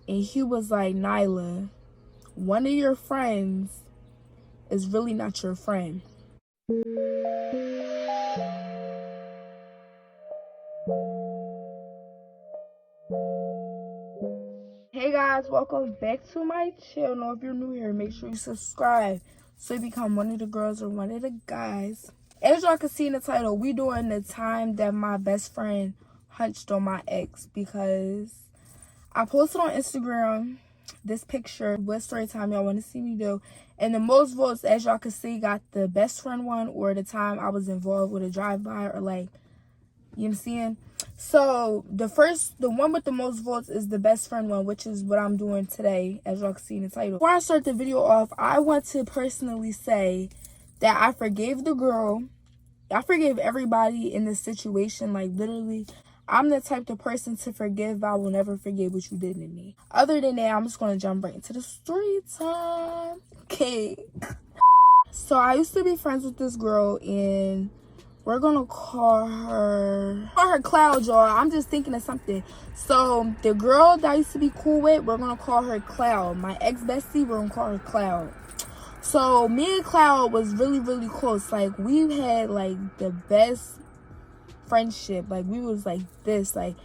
and he was like, Nyla, one of your friends is really not your friend. Hey guys, welcome back to my channel. If you're new here, make sure you subscribe so you become one of the girls or one of the guys. As y'all can see in the title, we doing the time that my best friend hunched on my ex, because I posted on Instagram this picture, what story time y'all want to see me do, and the most votes, as y'all can see, got the best friend one, or the time I was involved with a drive-by, or like, you know what I'm saying? So the one with the most votes is the best friend one, which is what I'm doing today, as y'all can see in the title. Before I start the video off, I want to personally say that I forgave the girl. I forgave everybody in this situation. Like, literally, I'm the type of person to forgive, but I will never forget what you did to me. Other than that, I'm just going to jump right into the story time. Okay. So I used to be friends with this girl, and we're gonna call her Cloud, y'all. I'm just thinking of something. So the girl that I used to be cool with, we're gonna call her Cloud. My ex-bestie, we're gonna call her Cloud. So me and Cloud was really, really close. Like, we had like the best friendship. Like, we was like this. Like,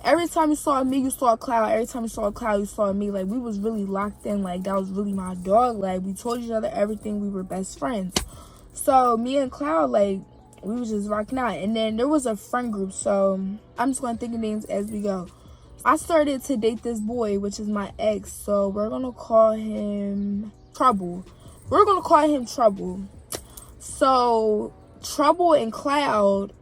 every time you saw me, you saw Cloud. Every time you saw Cloud, you saw me. Like, we was really locked in. Like, that was really my dog. Like, we told each other everything. We were best friends. So me and Cloud, like, we was just rocking out. And then there was a friend group, so I'm just gonna think of names as we go. I started to date this boy, which is my ex, so we're gonna call him Trouble. We're gonna call him Trouble. So Trouble and Cloud,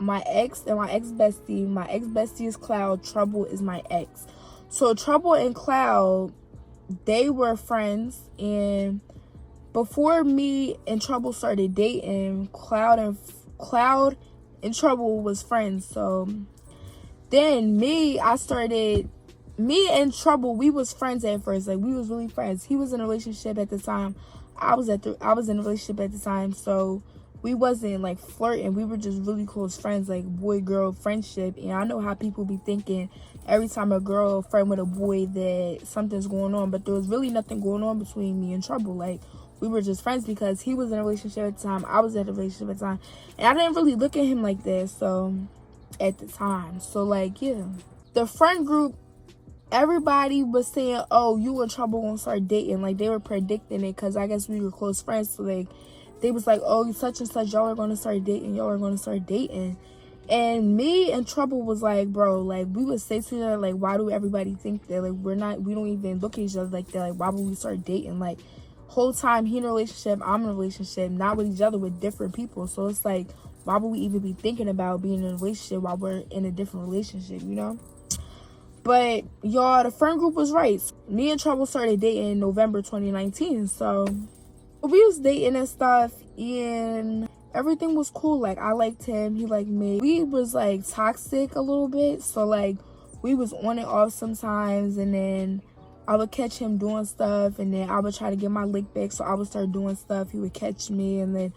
my ex and my ex-bestie. My ex-bestie is Cloud, Trouble is my ex. So Trouble and Cloud, they were friends, and before me and Trouble started dating, Cloud and Trouble was friends. So then me and Trouble, we was friends at first. Like, we was really friends. He was in a relationship at the time. I was in a relationship at the time. So we wasn't like flirting. We were just really close friends, like boy-girl friendship. And I know how people be thinking every time a girl friend with a boy that something's going on, but there was really nothing going on between me and Trouble. Like, we were just friends because he was in a relationship at the time. I was in a relationship at the time. And I didn't really look at him like that, so, at the time. So, like, yeah. The friend group, everybody was saying, oh, you and Trouble gonna start dating. Like, they were predicting it because I guess we were close friends. So, like, they was like, oh, such and such, y'all are gonna start dating. Y'all are gonna start dating. And me and Trouble was like, bro, like, we would say to each other, like, why do everybody think that? Like, we don't even look at each other like that. Like, why would we start dating? Like, whole time he in a relationship, I'm in a relationship, not with each other, with different people. So it's like, why would we even be thinking about being in a relationship while we're in a different relationship, you know? But y'all, the friend group was right. Me and Trouble started dating in November 2019. So we was dating and stuff, and everything was cool. Like, I liked him, he liked me. We was like toxic a little bit, so like we was on and off sometimes, and then I would catch him doing stuff, and then I would try to get my lick back, so I would start doing stuff. He would catch me, and then,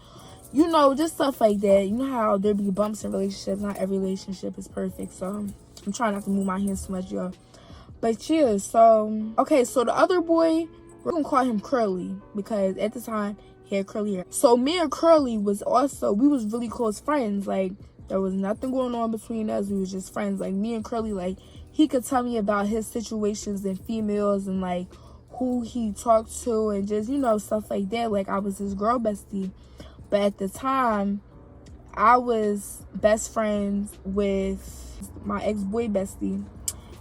you know, just stuff like that. You know how there be bumps in relationships. Not every relationship is perfect, so I'm trying not to move my hands too much, y'all. But yeah, so, okay, so the other boy, we're gonna call him Curly, because at the time, he had curly hair. So me and Curly was also, we was really close friends. Like, there was nothing going on between us. We was just friends. Like, me and Curly, like, he could tell me about his situations and females and, like, who he talked to and just, you know, stuff like that. Like, I was his girl bestie. But at the time, I was best friends with my ex-boy bestie.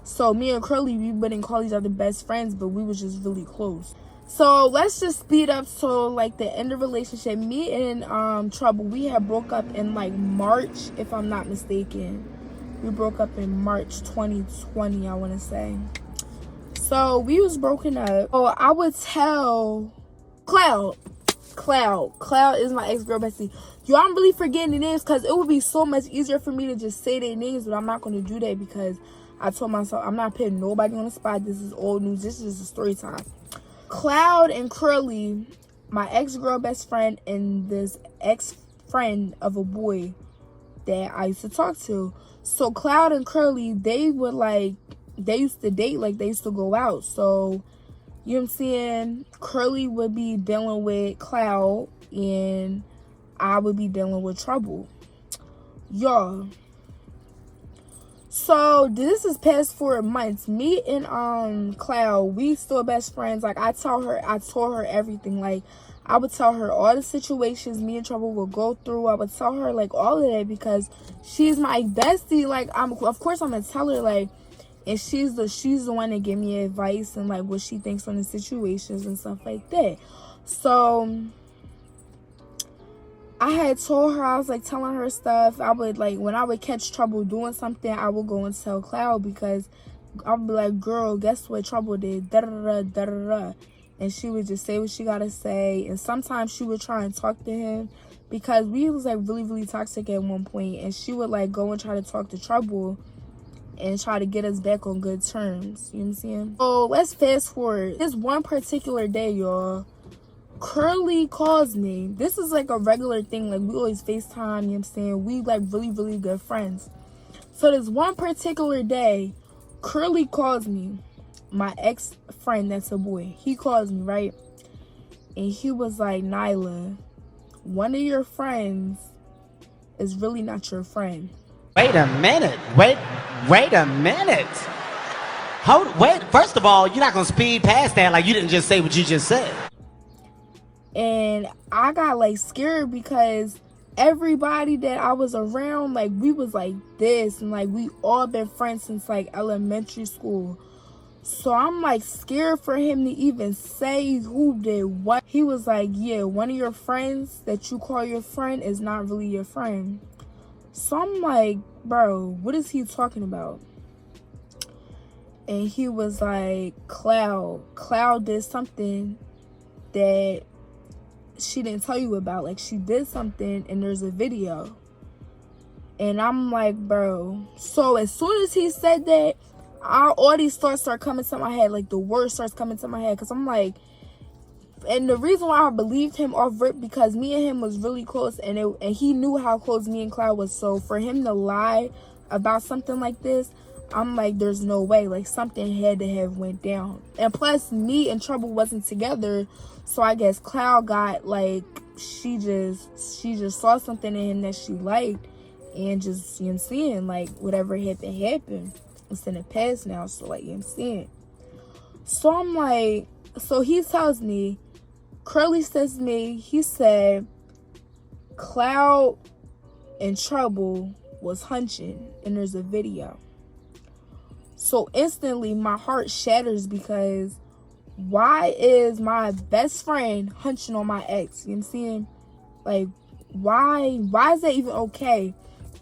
So me and Curly, we wouldn't call each other best friends, but we was just really close. So let's just speed up to like the end of relationship. Me and Trouble, we had broke up in like March, if I'm not mistaken. We broke up in March 2020, I want to say. So we was broken up. So I would tell Cloud is my ex-girl bestie. Yo, I'm really forgetting the names because it would be so much easier for me to just say their names, but I'm not going to do that because I told myself I'm not putting nobody on the spot. This is old news. This is a story time. Cloud and Curly, my ex-girl best friend and this ex-friend of a boy that I used to talk to. So Cloud and Curly, they would like they used to date, like they used to go out. So you know what I'm saying, Curly would be dealing with Cloud and I would be dealing with Trouble, y'all. So this is past 4 months. Me and Cloud, we still best friends. Like I told her everything. Like I would tell her all the situations me and Trouble would go through. I would tell her like all of that because she's my bestie. Like of course I'm gonna tell her, like, and she's the one that give me advice and like what she thinks on the situations and stuff like that. So I had told her, I was like telling her stuff. I would like, when I would catch Trouble doing something, I would go and tell Cloud because I would be like, girl, guess what Trouble did? Da da da da da da. And she would just say what she gotta say. And sometimes she would try and talk to him because we was like really, really toxic at one point. And she would like go and try to talk to Trouble and try to get us back on good terms. You know what I'm saying? So let's fast forward. This one particular day, y'all, Curly calls me. This is like a regular thing. Like we always FaceTime, you know what I'm saying? We like really, really good friends. So this one particular day, Curly calls me. My ex-friend, that's a boy. He calls me, right? And he was like, Nyla, one of your friends is really not your friend. Wait a minute. Wait a minute. Wait, first of all, you're not gonna speed past that like you didn't just say what you just said. And I got like scared because everybody that I was around, like we was like this, and like we all been friends since like elementary school. So I'm like scared for him to even say who did what. He was like, yeah, one of your friends that you call your friend is not really your friend. So I'm like, bro, what is he talking about? And he was like, Cloud did something that she didn't tell you about. Like she did something and there's a video. And I'm like, bro. So as soon as he said that, all these thoughts start coming to my head. Like the words starts coming to my head. Because I'm like, and the reason why I believed him off rip, because me and him was really close. And he knew how close me and Cloud was. So for him to lie about something like this, I'm like, there's no way. Like something had to have went down. And plus me and Trouble wasn't together. So I guess Cloud got like, she just saw something in him that she liked. And just, you know what I'm saying, like whatever happened. It's in the past now. So like, you know what I'm saying. So I'm like, so he tells me, Curly says to me, he said, Cloud and Trouble was hunching and there's a video. So instantly my heart shatters because why is my best friend hunching on my ex? You know what I'm saying? Like, why is that even okay?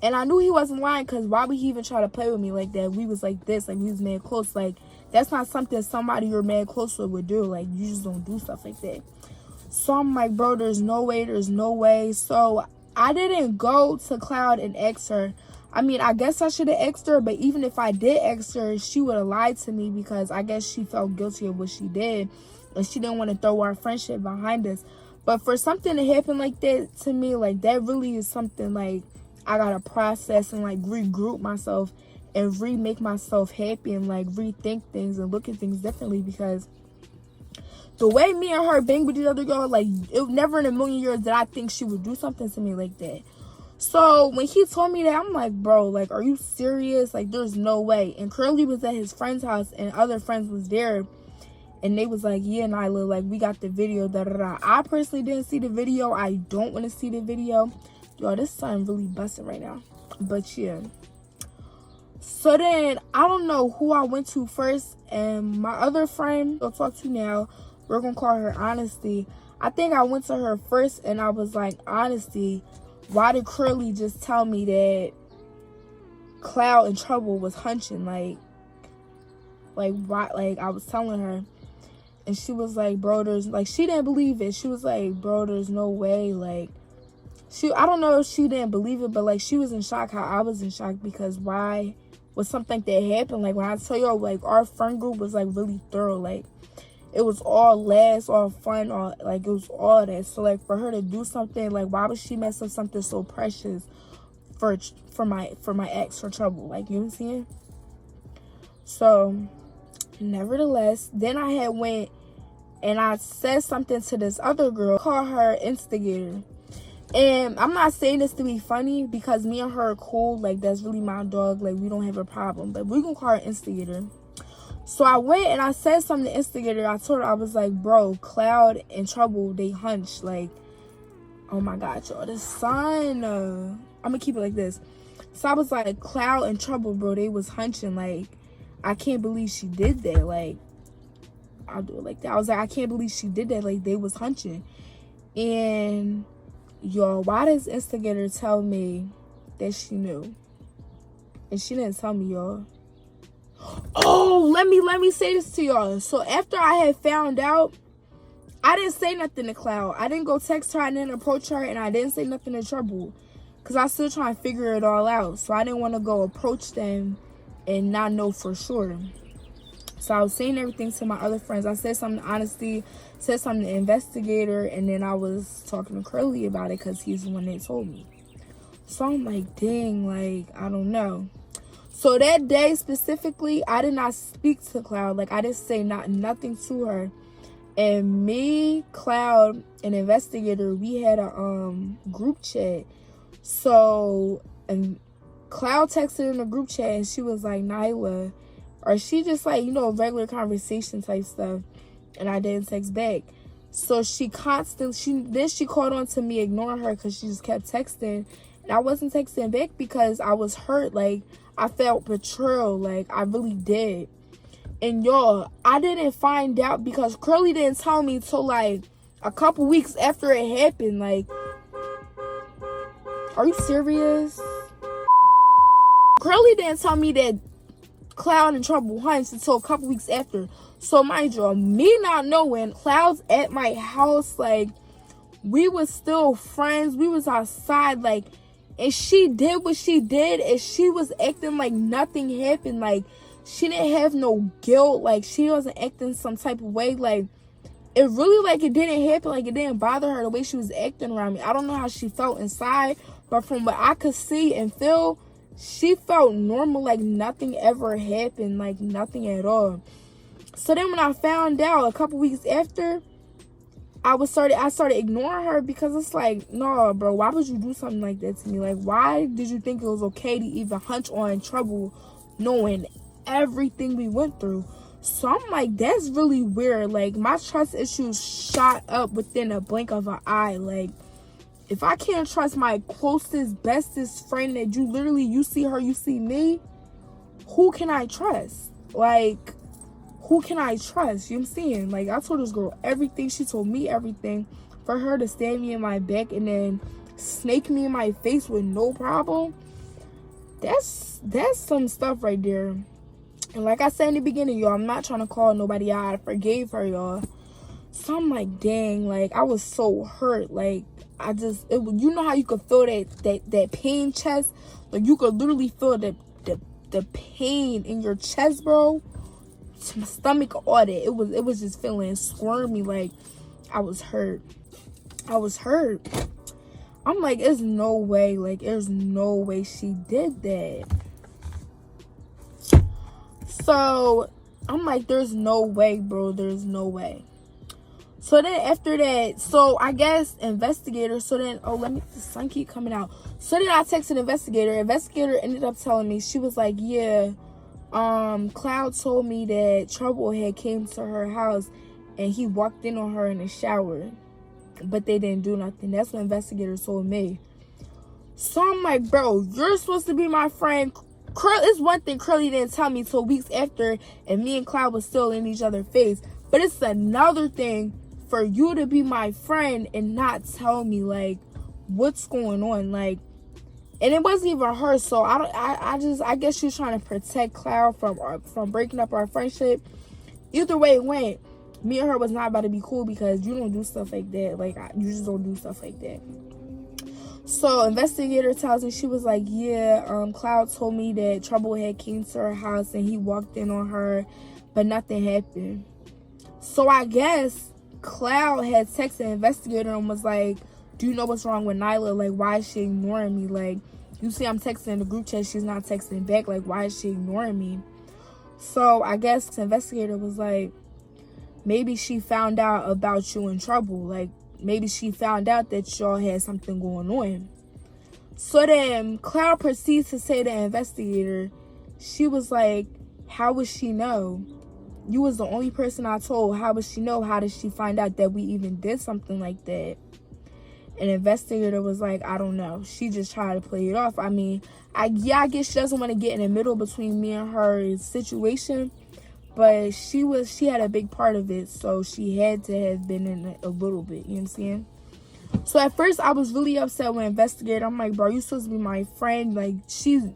And I knew he wasn't lying because why would he even try to play with me like that? We was like this, like we was mad close. Like, that's not something somebody you're mad close with would do. Like, you just don't do stuff like that. So I'm like, bro, there's no way. So I didn't go to Cloud and ask her. I mean, I guess I should have asked her, but even if I did ask her, she would have lied to me because I guess she felt guilty of what she did and she didn't want to throw our friendship behind us. But for something to happen like that to me, like that really is something like I gotta process and like regroup myself and remake myself happy and like rethink things and look at things differently, because the way me and her bang with each other, girl, like it never in a million years did I think she would do something to me like that. So when he told me that, I'm like, bro, like, are you serious? Like, there's no way. And Curly was at his friend's house and other friends was there. And they was like, yeah, Nyla, like, we got the video, da da da. I personally didn't see the video. I don't want to see the video. Yo, this sun really busting right now. But yeah. So then, I don't know who I went to first. And my other friend, I'll talk to now, we're going to call her Honesty. I think I went to her first and I was like, Honesty, why did Curly just tell me that Cloud and Trouble was hunching? Like why? Like, I was telling her. And she was like, bro, there's, like, she didn't believe it. She was like, bro, there's no way. Like, I don't know if she didn't believe it, but, like, she was in shock how I was in shock, because why was something that happened? Like, when I tell y'all, like, our friend group was, like, really thorough. Like, it was all laughs, all fun, all, like, it was all that. So, like, for her to do something, like, why would she mess up something so precious for my ex, for Trouble? Like, you know what I'm saying? So, nevertheless, then I had went and I said something to this other girl, call her Instigator. And I'm not saying this to be funny because me and her are cool. Like, that's really my dog. Like, we don't have a problem. But we're going to call her Instigator. So I went and I said something to Instigator. I told her, I was like, bro, Cloud and Trouble, they hunch. Like, oh my God, y'all, the sun. I'm going to keep it like this. So I was like, Cloud and Trouble, bro, they was hunching. Like, I can't believe she did that. Like, I'll do it like that. I was like, I can't believe she did that. Like, they was hunching. And, y'all, why does Instigator tell me that she knew? And she didn't tell me, y'all. Oh, let me say this to y'all. So after I had found out, I didn't say nothing to Cloud. I didn't go text her. I didn't approach her. And I didn't say nothing to Trouble. Because I was still trying to figure it all out. So I didn't want to go approach them and not know for sure. So I was saying everything to my other friends. I said something to Honesty, said something to Investigator, and then I was talking to Curly about it because he's the one that told me. So I'm like, dang, like, I don't know. So that day specifically, I did not speak to Cloud. Like, I didn't say nothing to her. And me, Cloud, and Investigator, we had a group chat. So, and Cloud texted in the group chat, and she was like, Nyla, or she just like, you know, regular conversation type stuff. And I didn't text back. So she called on to me ignoring her because she just kept texting. And I wasn't texting back because I was hurt. Like, I felt betrayal. Like, I really did. And y'all, I didn't find out because Curly didn't tell me till like a couple weeks after it happened. Like, are you serious? Curly didn't tell me that Cloud and Trouble hunts until a couple weeks after. So mind you, me not knowing, Cloud's at my house, like, we was still friends, we was outside, like, and she did what she did, and she was acting like nothing happened. Like, she didn't have no guilt, like, she wasn't acting some type of way. Like, it really, like, it didn't happen, like, it didn't bother her the way she was acting around me. I don't know how she felt inside, but from what I could see and feel, she felt normal, like nothing ever happened, like nothing at all. So then when I found out a couple weeks after, I started ignoring her because it's like, no, bro, why would you do something like that to me? Like, why did you think it was okay to even hunch on Trouble knowing everything we went through? So I'm like, that's really weird. Like, my trust issues shot up within a blink of an eye. Like, if I can't trust my closest, bestest friend that you see her, you see me, who can I trust? Like, who can I trust? You know what I'm saying? Like, I told this girl everything. She told me everything. For her to stab me in my back and then snake me in my face with no problem, that's some stuff right there. And like I said in the beginning, y'all, I'm not trying to call nobody out. I forgave her, y'all. So I'm like, dang, like, I was so hurt. Like, you know how you could feel that pain chest? Like, you could literally feel the pain in your chest, bro. To my stomach, all that. It was just feeling squirmy. Like, I was hurt. I'm like, there's no way. Like, there's no way she did that. So, I'm like, there's no way, bro. There's no way. So then after that, so I guess Investigator, so then, the sun keep coming out. So then I texted Investigator. Investigator ended up telling me, she was like, yeah, Cloud told me that Trouble had came to her house and he walked in on her in the shower, but they didn't do nothing. That's what Investigator told me. So I'm like, bro, you're supposed to be my friend. It's one thing Curly didn't tell me till weeks after, and me and Cloud was still in each other's face. But it's another thing for you to be my friend and not tell me, like, what's going on. Like, and it wasn't even her. So I guess she was trying to protect Cloud from breaking up our friendship. Either way it went, me and her was not about to be cool because you don't do stuff like that. Like, you just don't do stuff like that. So Investigator tells me, she was like, yeah, Cloud told me that Trouble had came to her house and he walked in on her, but nothing happened. So I guess Cloud had texted Investigator and was like, do you know what's wrong with Nyla? Like, why is she ignoring me? Like, you see I'm texting in the group chat, she's not texting back. Like, why is she ignoring me? So I guess the investigator was like, maybe she found out about you in trouble. Like, maybe she found out that y'all had something going on. So then Cloud proceeds to say to the investigator, she was like, how would she know? You was the only person I told. How would she know? How did she find out that we even did something like that? And the investigator was like, I don't know. She just tried to play it off. I mean, I guess she doesn't want to get in the middle between me and her situation. But she had a big part of it. So she had to have been in it a little bit. You know what I'm saying? So at first I was really upset with investigator. I'm like, bro, you supposed to be my friend. Like,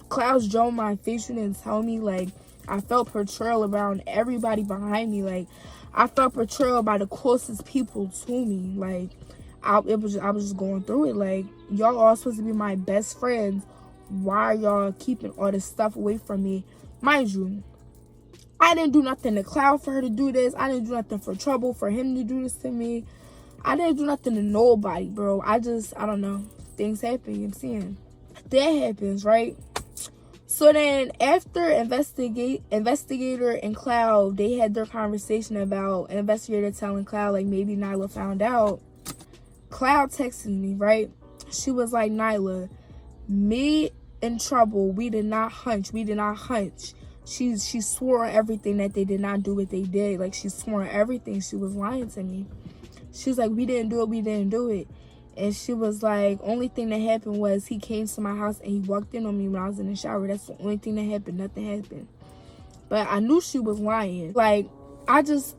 Cloud's Joe my face. You didn't tell me. Like, I felt betrayal around everybody behind me. Like, I felt betrayal by the closest people to me. Like, I was just going through it. Like, y'all all supposed to be my best friends. Why are y'all keeping all this stuff away from me? Mind you, I didn't do nothing to Cloud for her to do this. I didn't do nothing for trouble for him to do this to me. I didn't do nothing to nobody, bro. I don't know. Things happen, you know what I'm saying? That happens, right? So then after investigator and Cloud, they had their conversation about investigator telling Cloud, like, maybe Nyla found out. Cloud texted me, right? She was like, Nyla, me and Trouble, we did not hunch. She swore on everything that they did not do what they did. Like, she swore on everything. She was lying to me. She was like, we didn't do it. And she was like, only thing that happened was he came to my house and he walked in on me when I was in the shower. That's the only thing that happened. Nothing happened. But I knew she was lying. Like, I was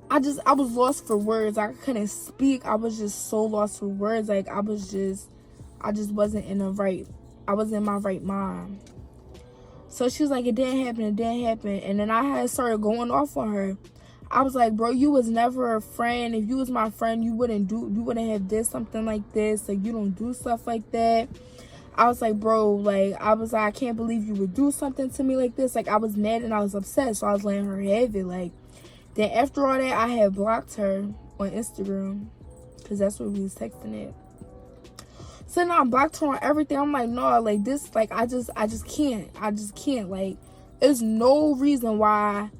lost for words. I couldn't speak. I was just so lost for words. Like, I just wasn't I wasn't in my right mind. So she was like, it didn't happen. And then I had started going off on her. I was like, bro, you was never a friend. If you was my friend, you wouldn't have did something like this. Like, you don't do stuff like that. I was like, bro, like, I can't believe you would do something to me like this. Like, I was mad and I was upset, so I was letting her have it. Like, then after all that, I had blocked her on Instagram, because that's where we was texting at. So now I blocked her on everything. I'm like, no, like, this, like, I just can't. Like, there's no reason why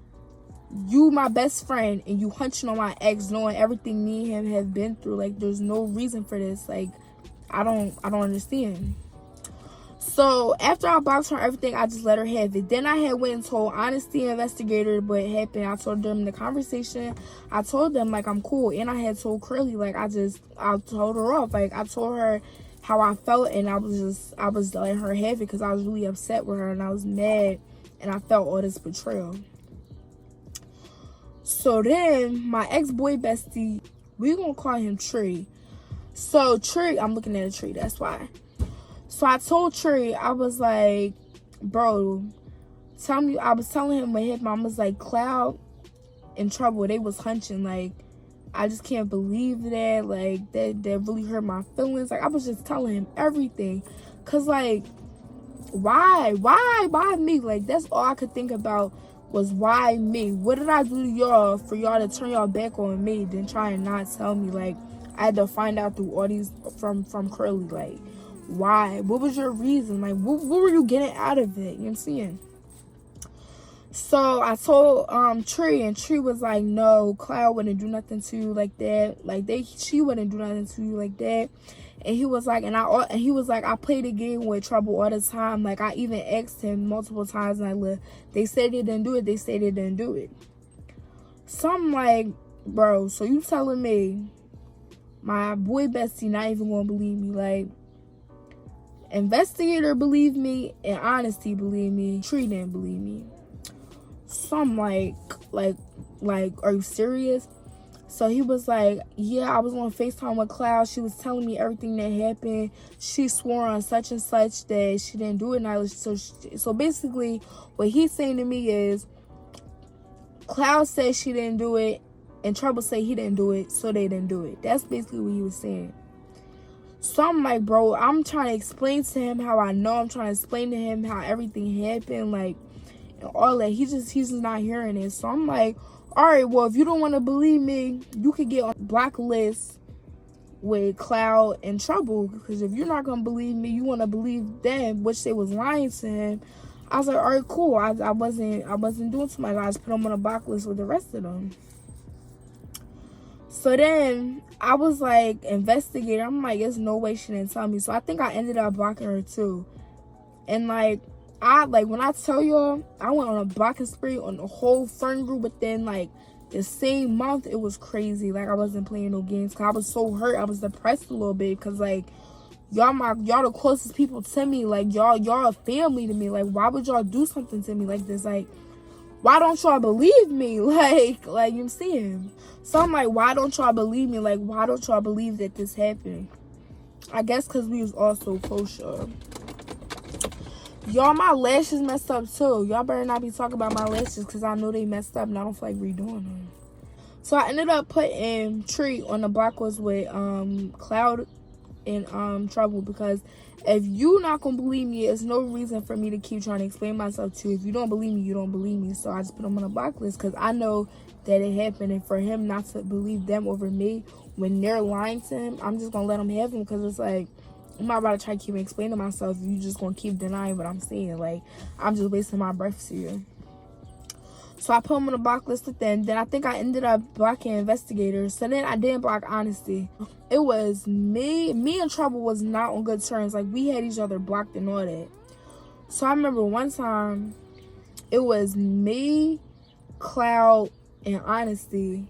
you my best friend and you hunching on my ex, knowing everything me and him have been through. Like, there's no reason for this. Like, I don't understand. So after I blocked her on everything, I just let her have it. Then I had went and told Honesty Investigator what happened. I told them the conversation. I told them, like, I'm cool. And I had told Curly, like, I told her off. Like, I told her how I felt, and I was letting her have it because I was really upset with her and I was mad and I felt all this betrayal. So then my ex-boy bestie, we gonna call him Tree. So Tree, I'm looking at a tree, that's why. So I told Tree, I was like, bro, I was telling him what happened. I was like, Cloud and Trouble, they was hunching. Like, I just can't believe that. Like, that really hurt my feelings. Like, I was just telling him everything. Cause, like, why me? Like, that's all I could think about was why me? What did I do to y'all for y'all to turn y'all back on me, then try and not tell me? Like, I had to find out through all these from Curly. Like, why? What was your reason? Like, what were you getting out of it? You know what I'm saying? So I told Tree, and Tree was like, no, Cloud wouldn't do nothing to you like that. Like, she wouldn't do nothing to you like that. And he was like, I play the game with Trouble all the time. Like, I even asked him multiple times, and they said they didn't do it. So I'm like, bro, so you telling me my boy bestie not even gonna believe me? Like, Investigator believed me, and Honesty believed me. Tree didn't believe me. So I'm like, are you serious? So he was like, yeah, I was on FaceTime with Cloud. She was telling me everything that happened. She swore on such and such that she didn't do it. So basically, what he's saying to me is, Cloud said she didn't do it, and Trouble said he didn't do it, so they didn't do it. That's basically what he was saying. So I'm like, bro, I'm trying to explain to him how I know. I'm trying to explain to him how everything happened, like, and all that. He's just not hearing it. So I'm like, all right, well, if you don't want to believe me, you could get on blacklist with Cloud and Trouble. Because if you're not going to believe me, you want to believe them, which they was lying to him. I was like, all right, cool. I wasn't doing too much. I just put them on a block list with the rest of them. So then I was like, investigating. I'm like, there's no way she didn't tell me. So I think I ended up blocking her too. And like, when I tell y'all, I went on a blocking spree on the whole friend group within like the same month. It was crazy. Like, I wasn't playing no games because I was so hurt. I was depressed a little bit because like, y'all the closest people to me. Like, y'all a family to me. Like, why would y'all do something to me like this? Like, why don't y'all believe me? Like you saying? So I'm like, why don't y'all believe me? Like, why don't y'all believe that this happened? I guess because we was all so close, y'all. Y'all, my lashes messed up too. Y'all better not be talking about my lashes because I know they messed up and I don't feel like redoing them. So I ended up putting Tree on the block list with Cloud and Trouble, because if you not gonna believe me, there's no reason for me to keep trying to explain myself to you. If you don't believe me, you don't believe me. So I just put him on a block list because I know that it happened, and for him not to believe them over me when they're lying to him, I'm just gonna let him have him, because it's like, I'm not about to try to keep explaining myself if you just gonna keep denying what I'm saying. Like, I'm just wasting my breath to you. So I put him on the block list with them. Then I think I ended up blocking Investigator. So then I didn't block Honesty. It was me and Trouble was not on good terms. Like, we had each other blocked and all that. So I remember one time, it was me, Cloud, and Honesty,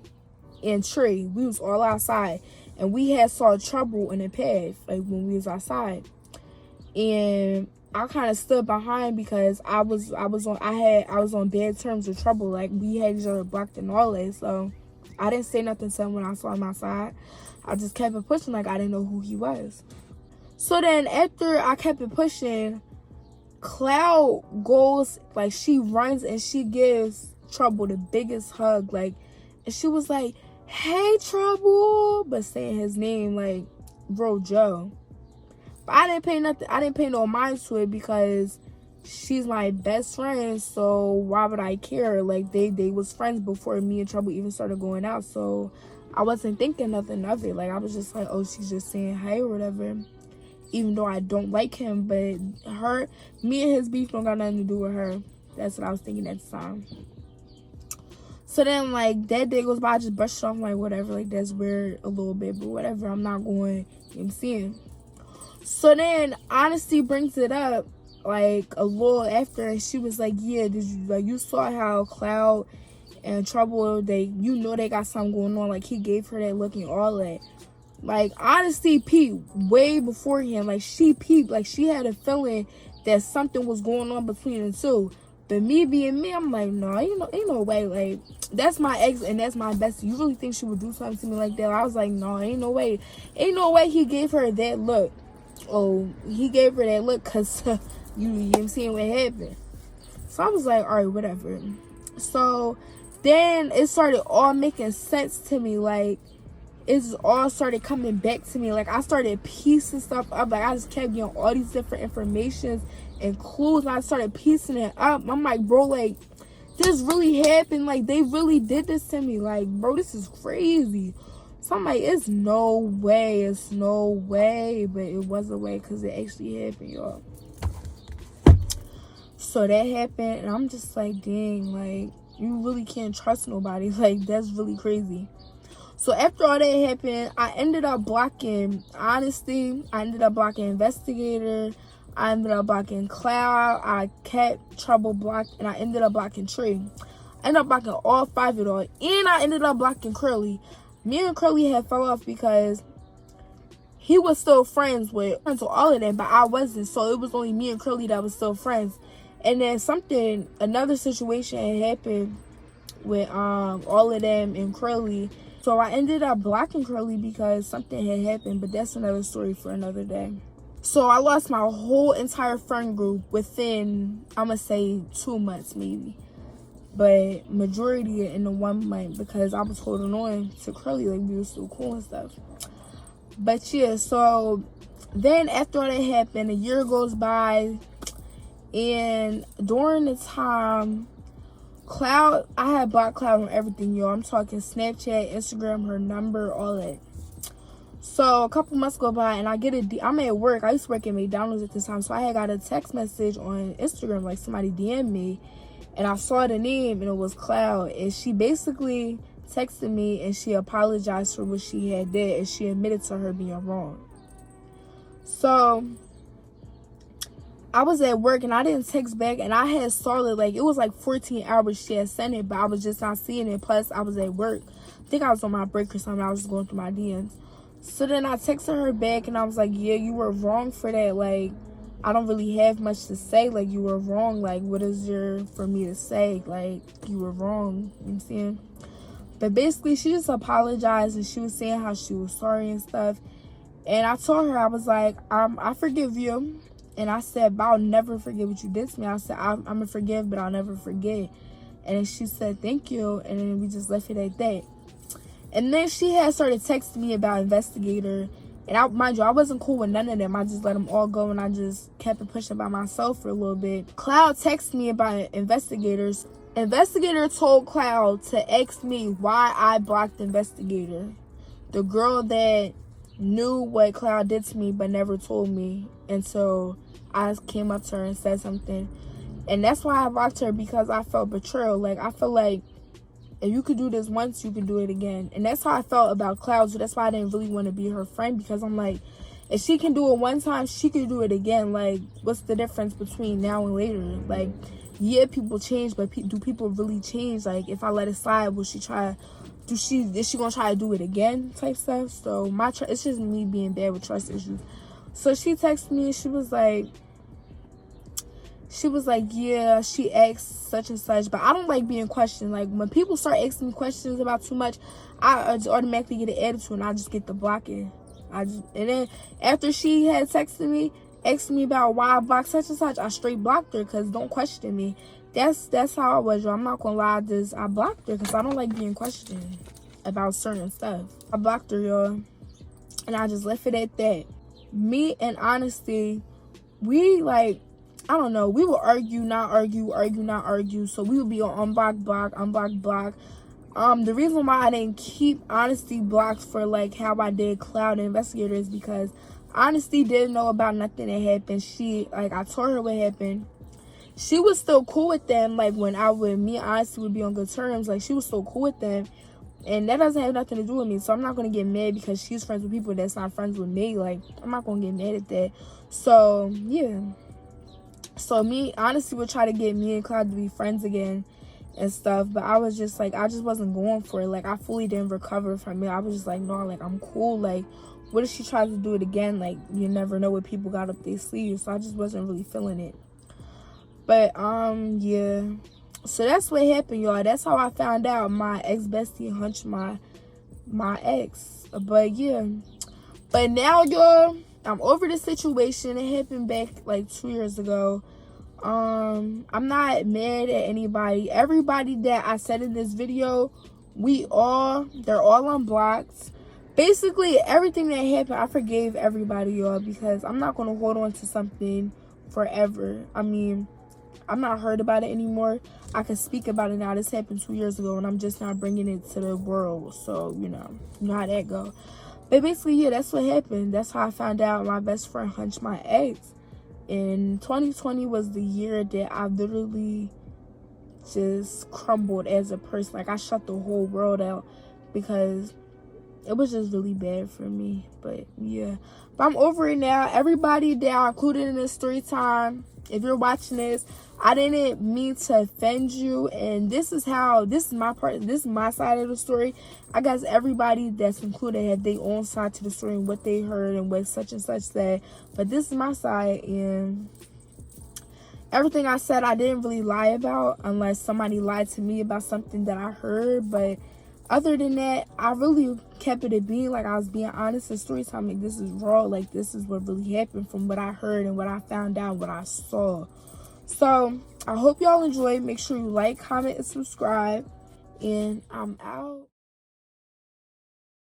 and Tree. We was all outside. And we had saw Trouble in the path, like, when we was outside. And I kind of stood behind because I was on bad terms with Trouble. Like, we had each other blocked and all that. So I didn't say nothing to him when I saw him outside. I just kept it pushing like I didn't know who he was. So then after I kept it pushing, Cloud goes, like, she runs and she gives Trouble the biggest hug. Like, and she was like, hey, Trouble, but saying his name like Bro Joe. But I didn't pay no mind to it because she's my best friend, so why would I care? Like, they was friends before me and Trouble even started going out, so I wasn't thinking nothing of it. Like, I was just like, oh, she's just saying hi or whatever, even though I don't like him. But me and his beef don't got nothing to do with her. That's what I was thinking at the time. So then, like, that day goes by, I just brushed it off, like, whatever, like, that's weird a little bit, but whatever, I'm not going, you know what I'm saying? So then, Honesty brings it up, like, a little after, and she was like, yeah, you saw how Cloud and Trouble, they got something going on, like, he gave her that look and all that. Like, Honesty peeped way beforehand, like, she peeped, like, she had a feeling that something was going on between the two. But me being me, I'm like, no, ain't no way. Like, that's my ex and that's my bestie. You really think she would do something to me like that? I was like, no, ain't no way. Ain't no way he gave her that look. Oh, he gave her that look because you know what I'm saying, what happened. So I was like, all right, whatever. So then it started all making sense to me. Like, it's all started coming back to me. Like, I started piecing stuff up. Like, I just kept getting all these different informations and clues, and I started piecing it up. I'm like, bro, like, this really happened. Like, they really did this to me. Like, bro, this is crazy. So I'm like, it's no way. It's no way. But it was a way because it actually happened, y'all. So that happened, and I'm just like, dang, like, you really can't trust nobody. Like, that's really crazy. So after all that happened, I ended up blocking Honesty. I ended up blocking Investigator. I ended up blocking Cloud. I kept Trouble blocked, and I ended up blocking Tree. I ended up blocking all 5 of them, and I ended up blocking Curly. Me and Curly had fell off because he was still friends with all of them, but I wasn't. So it was only me and Curly that was still friends. And then another situation had happened with all of them and Curly. So I ended up blocking Curly because something had happened, but that's another story for another day. So I lost my whole entire friend group within, I'm going to say 2 months maybe. But majority in the 1 month because I was holding on to Curly, like, we were still cool and stuff. But yeah, so then after all that happened, a year goes by. And during the time, Cloud, I had blocked Cloud on everything, y'all. I'm talking Snapchat, Instagram, her number, all that. So a couple months go by and I get I'm at work. I used to work at McDonald's at this time, so I had got a text message on Instagram, like somebody DM'd me, and I saw the name and it was Cloud, and she basically texted me and she apologized for what she had did, and she admitted to her being wrong. So I was at work and I didn't text back, and I had saw it, like it was like 14 hours she had sent it, but I was just not seeing it. Plus I was at work. I think I was on my break or something. I was just going through my DMs. So then I texted her back and I was like, yeah, you were wrong for that. Like, I don't really have much to say. Like, you were wrong. Like, what is there for me to say? Like, you were wrong. You know what I'm saying? But basically, she just apologized and she was saying how she was sorry and stuff. And I told her, I was like, I forgive you. And I said, but I'll never forget what you did to me. I said, I'm going to forgive, but I'll never forget. And then she said, thank you. And then we just left it at that. And then she had started texting me about Instigator. And mind you, I wasn't cool with none of them. I just let them all go and I just kept it pushing by myself for a little bit. Cloud texted me about Investigators. Investigator told Cloud to ask me why I blocked Investigator. The girl that knew what Cloud did to me but never told me until I came up to her and said something. And that's why I blocked her, because I felt betrayal. Like, I feel like if you could do this once, you can do it again. And that's how I felt about Cloud. So that's why I didn't really want to be her friend, because I'm like, if she can do it one time, she can do it again. Like, what's the difference between now and later? Like, yeah, people change, but do people really change? Like, if I let it slide, will she try? Is she gonna try to do it again? Type stuff. So it's just me being bad with trust issues. So she texted me and she was like, yeah, she asked such and such, but I don't like being questioned. Like, when people start asking me questions about too much, I just automatically get an attitude and I just get the blocking. And then after she had texted me, asked me about why I blocked such and such, I straight blocked her, because don't question me. That's how I was, y'all. I'm not gonna lie, I blocked her because I don't like being questioned about certain stuff. I blocked her, y'all, and I just left it at that. Me and Honesty, we like, I don't know, we would argue, not argue, argue, not argue. So we would be on unblock, block, unblock, block. The reason why I didn't keep Honesty blocked for like how I did Cloud and Investigator is because Honesty didn't know about nothing that happened. I told her what happened. She was still cool with them. Like, me and Honesty would be on good terms. Like, she was still cool with them. And that doesn't have nothing to do with me. So I'm not going to get mad because she's friends with people that's not friends with me. Like, I'm not going to get mad at that. So, yeah. So Honesty would try to get me and Cloud to be friends again and stuff. But I was just like, I just wasn't going for it. Like, I fully didn't recover from it. I was just like, no, like, I'm cool. Like, what if she tries to do it again? Like, you never know what people got up their sleeves. So I just wasn't really feeling it. But, yeah. So that's what happened, y'all. That's how I found out my ex-bestie hunched my ex. But, yeah. But now, y'all, I'm over the situation. It happened back, like, 2 years ago. I'm not mad at anybody. Everybody that I said in this video, they're all unblocked. Basically, everything that happened, I forgave everybody, y'all, because I'm not going to hold on to something forever. I mean, I'm not hurt about it anymore. I can speak about it now. This happened 2 years ago, and I'm just not bringing it to the world. So, you know how that go. But basically, yeah, that's what happened. That's how I found out my best friend hunched my ex. And 2020 was the year that I literally just crumbled as a person. Like, I shut the whole world out because it was just really bad for me. But, yeah. But I'm over it now. Everybody that I included in this story time, if you're watching this, I didn't mean to offend you, and this is my part, this is my side of the story. I guess everybody that's included had their own side to the story and what they heard and what such and such said, but this is my side, and everything I said I didn't really lie about unless somebody lied to me about something that I heard. But other than that, I really kept it being like I was being honest in story time. Like, this is raw, like this is what really happened from what I heard and what I found out, what I saw. So I hope y'all enjoyed. Make sure you like, comment, and subscribe, and I'm out.